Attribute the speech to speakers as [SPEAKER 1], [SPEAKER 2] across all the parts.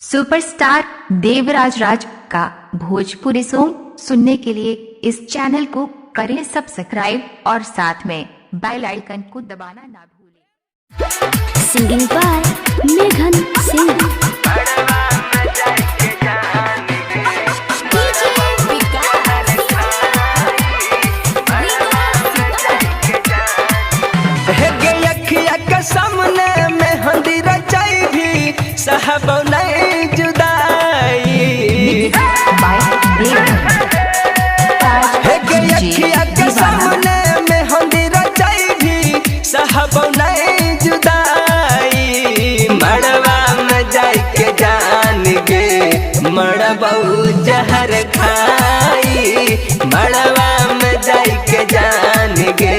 [SPEAKER 1] Superstar Devraj राज का Bhojpuri song सुनने के लिए इस चैनल को करें सब्सक्राइब और साथ में बेल आइकन को दबाना ना भूलें।
[SPEAKER 2] सिंगिंग बाय मेघन सिंह।
[SPEAKER 3] सामने में हंदी रचाई भी साहब नहीं जुदाई अखिया के सामने में हंदी रचाई भी साहब नहीं जुदाई मड़वा में जाई के जान गे मड़बऊ जहर खाई मड़वा में जाई के जान गे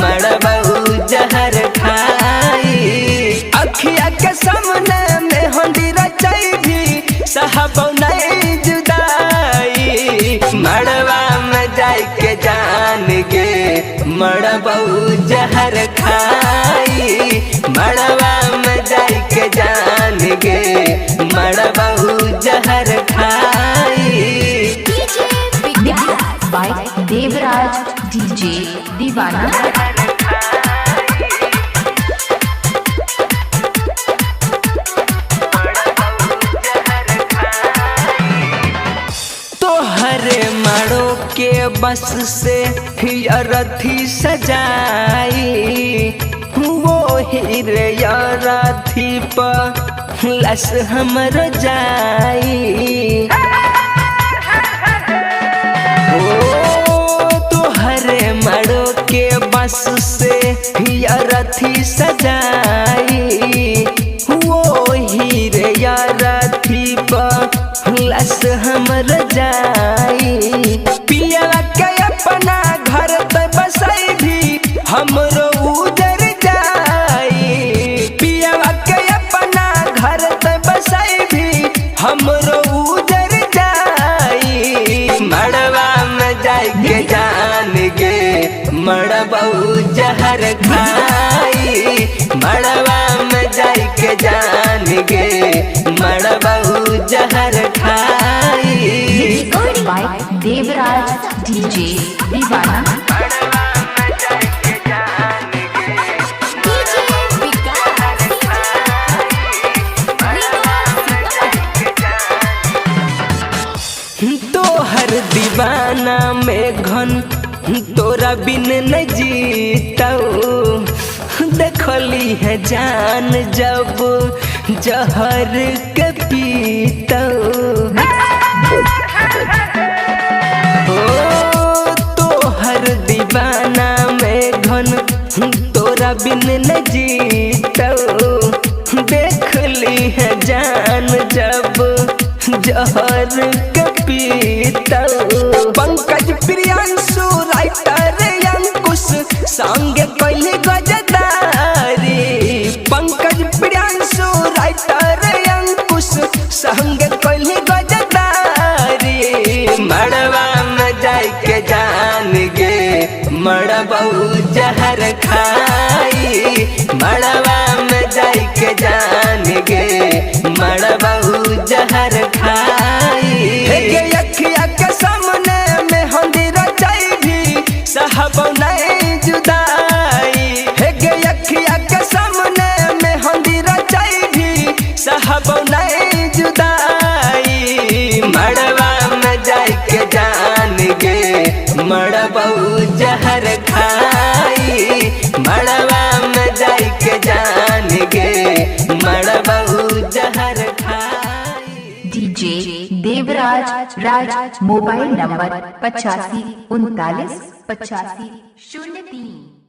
[SPEAKER 3] मड़बऊ जहर खाई अखिया के सामने में हंदी रचाई भी साहब नहीं जुदाई मड़वा में जाई के जान गे मड़बऊ जहर खाई मड़वा में जाई के जान गे मड़बऊ जहर खाई।
[SPEAKER 1] बाय देवराज डीजे दीवाना।
[SPEAKER 3] तोहरे मारो के बस से रथी सजाई वो हीरे रथी पर लस हमर जाई तोहरे मारो के बस से रथी सजाई वो हीरे रथी पर लस हमर जाई पिया के अपना घर त बसाई भी हमरो उजर जाई पिया के अपना घर त बसाई भी हमरो उजर जाई मड़वा में जाई के जान गे मड़बऊ जहर खाई मड़वा में जाई के जान गे मड़बऊ जहर खाई।
[SPEAKER 1] बाय देवराज डीजे दीवाना।
[SPEAKER 3] तोहर दीवाना में घन तोरा बिन न जीतऊ देखली है जान जब जहर के पीतऊ तोहर दीवाना में घन तोरा बिन न जीतऊ देखली है जान जब जहर के पीतऊ पंकज प्रियांशु राइटर अंकुश संगे कैली गजदारी पंकज प्रियांशु राइटर अंकुश संगे कैली गजदारी मड़वा में जाई के जान गे मड़बऊ जहर खाई मड़वा में जाई के जान गे मड़बऊ जहर खाई अखिया के सामने में हंदी रचाई भी साहब नहीं जुदाई अखिया के सामने में हंदी रचाई भी साहब नहीं जुदाई मड़वा में जाई के जान गे मड़बऊ जहर खाई मड़वा में जाई के जान गे मड़बऊ जहर खाई।
[SPEAKER 1] डीजे देवराज राज मोबाइल नंबर 85 39 85 03।